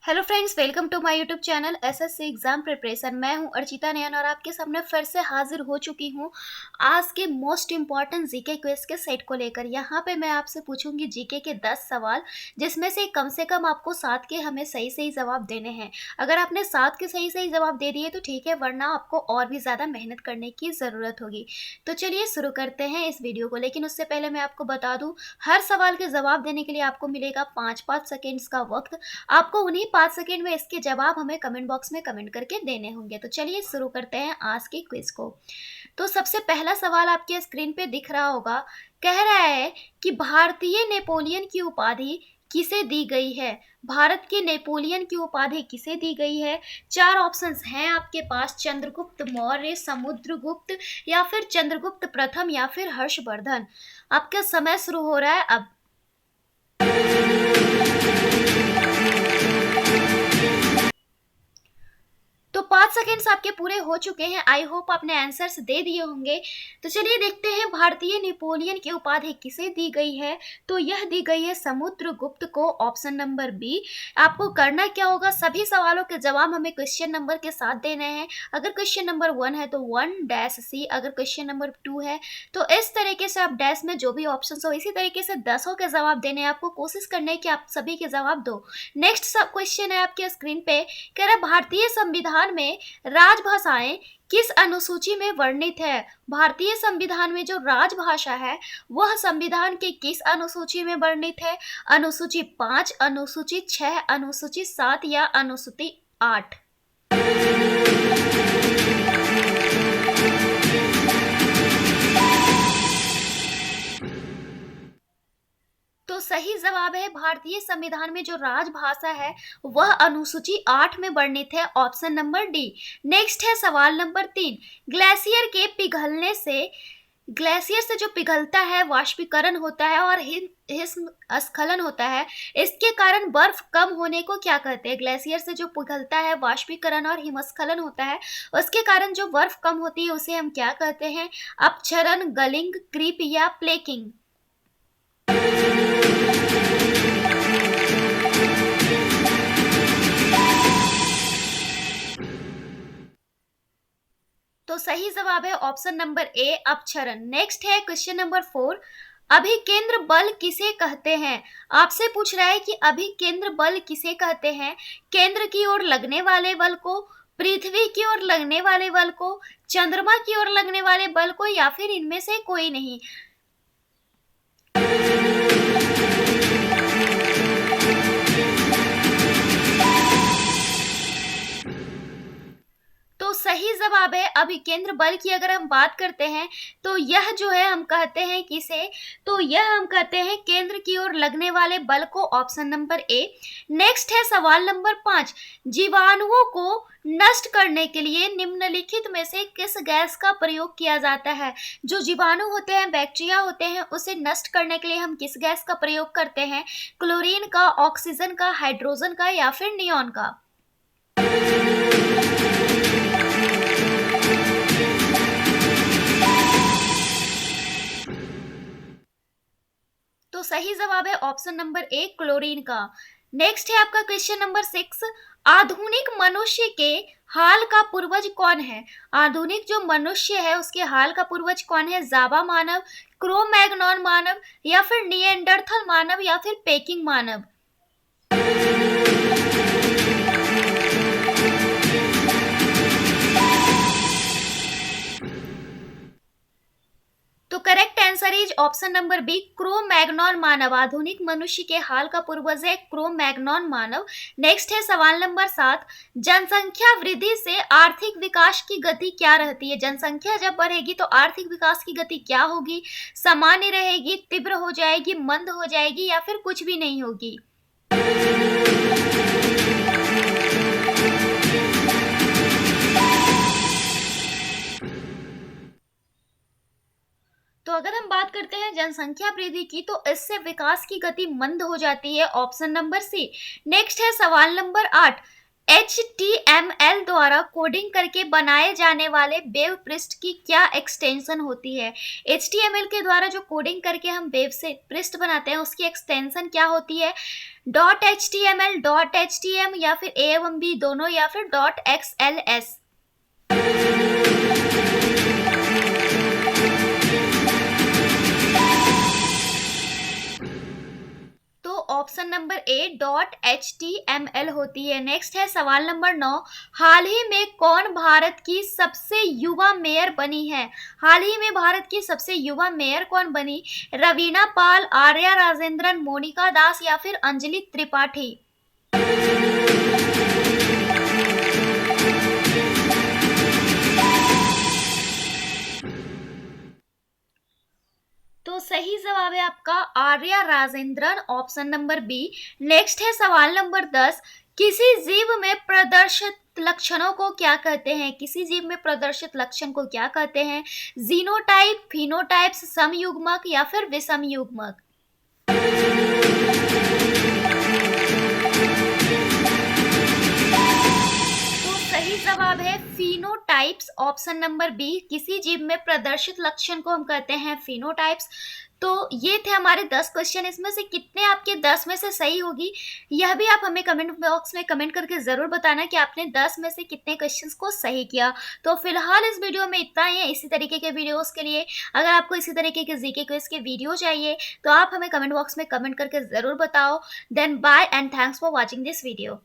Hello friends, welcome to my YouTube channel SSC exam preparation. मैं हूं अर्चिता नयन और आपके सामने फिर से हाजिर हो चुकी हूं आज के मोस्ट इम्पॉर्टेंट जीके क्विज के सेट को लेकर। यहां पे मैं आपसे पूछूंगी जीके के 10 सवाल, जिसमें से कम आपको 7 के हमें सही सही जवाब देने हैं। अगर आपने 7 के सही सही जवाब दे दिए तो ठीक है, वरना आपको और भी ज़्यादा मेहनत करने की ज़रूरत होगी। तो चलिए शुरू करते हैं इस वीडियो को। लेकिन उससे पहले मैं आपको बता दूँ, हर सवाल के जवाब देने के लिए आपको मिलेगा 5-5 सेकेंड्स का वक्त। आपको उन्हीं 5 सेकंड में इसके जवाब हमें कमेंट बॉक्स में कमेंट करके देने होंगे। तो चलिए शुरू करते हैं आज के क्विज को। तो सबसे पहला सवाल आपके स्क्रीन पे दिख रहा होगा। कह रहा है कि भारतीय नेपोलियन की उपाधि किसे दी गई है? भारत के नेपोलियन की उपाधि किसे दी गई है? 4 ऑप्शंस हैं आपके पास, चंद्रगुप्त मौर्य, समुद्रगुप्त या फिर चंद्रगुप्त प्रथम या फिर हर्षवर्धन। आपका समय शुरू हो रहा है अब। तो 5 सेकेंड्स आपके पूरे हो चुके हैं। आई होप आपने आंसर्स दे दिए होंगे। तो चलिए देखते हैं भारतीय नेपोलियन की उपाधि किसे दी गई है। तो यह दी गई है समुद्रगुप्त को, ऑप्शन नंबर बी। आपको करना क्या होगा, सभी सवालों के जवाब हमें क्वेश्चन नंबर के साथ देने हैं। अगर क्वेश्चन नंबर 1 है तो 1-C, अगर क्वेश्चन नंबर 2 है तो इस तरीके से आप डैश में जो भी ऑप्शन हो इसी तरीके से 10 के जवाब देने हैं। आपको कोशिश करनी है कि आप सभी के जवाब दो। नेक्स्ट क्वेश्चन है आपके स्क्रीन पे। कह रहा भारतीय संविधान में राजभाषाएं किस अनुसूची में वर्णित है? भारतीय संविधान में जो राजभाषा है वह संविधान के किस अनुसूची में वर्णित है? अनुसूची 5, अनुसूची 6, अनुसूची 7 या अनुसूची 8? तो सही जवाब है, भारतीय संविधान में जो राजभाषा है वह अनुसूची 8 में वर्णित है, ऑप्शन नंबर डी। नेक्स्ट है सवाल नंबर 3। ग्लेशियर के पिघलने से, ग्लेशियर से जो पिघलता है वाष्पीकरण होता है और हिमस्खलन होता है, इसके कारण बर्फ कम होने को क्या कहते हैं? ग्लेशियर से जो पिघलता है वाष्पीकरण और हिमस्खलन होता है, उसके कारण जो बर्फ कम होती है उसे हम क्या कहते हैं? अपक्षरण, गलिंग, क्रीप या प्लेकिंग? तो सही जवाब है ऑप्शन नंबर ए, अपक्षरण। नेक्स्ट है क्वेश्चन नंबर 4। अभिकेंद्र बल किसे कहते हैं? आपसे पूछ रहा है कि अभिकेंद्र बल किसे कहते हैं? केंद्र की ओर लगने वाले बल को, पृथ्वी की ओर लगने वाले बल को, चंद्रमा की ओर लगने वाले बल को या फिर इनमें से कोई नहीं? तो सही जवाब है अभिकेंद्र बल की। अगर हम बात करते हैं तो यह जो है हम कहते हैं किसे? तो यह हम कहते हैं केंद्र की ओर लगने वाले बल को, ऑप्शन नंबर ए। नेक्स्ट है सवाल नंबर 5। जीवाणुओं को नष्ट करने के लिए निम्नलिखित में से किस गैस का प्रयोग किया जाता है? जो जीवाणु होते हैं, बैक्टीरिया होते हैं, उसे नष्ट करने के लिए हम किस गैस का प्रयोग करते हैं? क्लोरीन का, ऑक्सीजन का, हाइड्रोजन का या फिर नियॉन का? तो सही जवाब है ऑप्शन नंबर ए, क्लोरीन का। नेक्स्ट है आपका क्वेश्चन नंबर 6। आधुनिक मनुष्य के हाल का पूर्वज कौन है? आधुनिक जो मनुष्य है उसके हाल का पूर्वज कौन है? जावा मानव, क्रो मैग्नॉन मानव या फिर निएंडरथल मानव या फिर पेकिंग मानव? तो correct answer is option number B, Cro Magnon मानव। आधुनिक मनुष्य के हाल का पूर्वज है क्रो मैग्नॉन मानव। नेक्स्ट है सवाल नंबर 7। जनसंख्या वृद्धि से आर्थिक विकास की गति क्या रहती है? जनसंख्या जब बढ़ेगी तो आर्थिक विकास की गति क्या होगी? सामान्य रहेगी, तीव्र हो जाएगी, मंद हो जाएगी या फिर कुछ भी नहीं होगी? तो अगर हम बात करते हैं जनसंख्या वृद्धि की तो इससे विकास की गति मंद हो जाती है, ऑप्शन नंबर सी। नेक्स्ट है सवाल नंबर 8। HTML द्वारा कोडिंग करके बनाए जाने वाले वेब पृष्ठ की क्या एक्सटेंशन होती है? HTML के द्वारा जो कोडिंग करके हम वेब से पृष्ठ बनाते हैं उसकी एक्सटेंशन क्या होती है? डॉट HTML, डॉट HTM या फिर A एवं B दोनों या फिर डॉट XLS? तो option number A dot HTML होती है। नेक्स्ट है सवाल नंबर 9। हाल ही में कौन भारत की सबसे युवा मेयर बनी है? हाल ही में भारत की सबसे युवा मेयर कौन बनी? रवीना पाल, आर्या राजेंद्रन, मोनिका दास या फिर अंजलि त्रिपाठी? तो सही जवाब है आपका Arya Rajendran, option number B. Next है सवाल नंबर 10। किसी जीव में प्रदर्शित लक्षणों को क्या कहते हैं? किसी जीव में प्रदर्शित लक्षण को क्या कहते हैं? जीनोटाइप, फिनोटाइप्स, समयुग्मक या फिर विषम युग्मक? तो सही जवाब है फिनोटाइप्स, ऑप्शन नंबर बी। किसी जीव में प्रदर्शित लक्षण को हम कहते हैं फिनोटाइप्स। तो ये थे हमारे 10 क्वेश्चन। इसमें से कितने आपके 10 में से सही होगी, यह भी आप हमें कमेंट बॉक्स में कमेंट करके ज़रूर बताना कि आपने 10 में से कितने क्वेश्चंस को सही किया। तो फिलहाल इस वीडियो में इतना ही है। इसी तरीके के वीडियोस के लिए अगर आपको इसी तरीके के जीके क्विज के वीडियो चाहिए तो आप हमें कमेंट बॉक्स में कमेंट करके ज़रूर बताओ। Then bye and thanks for watching this video.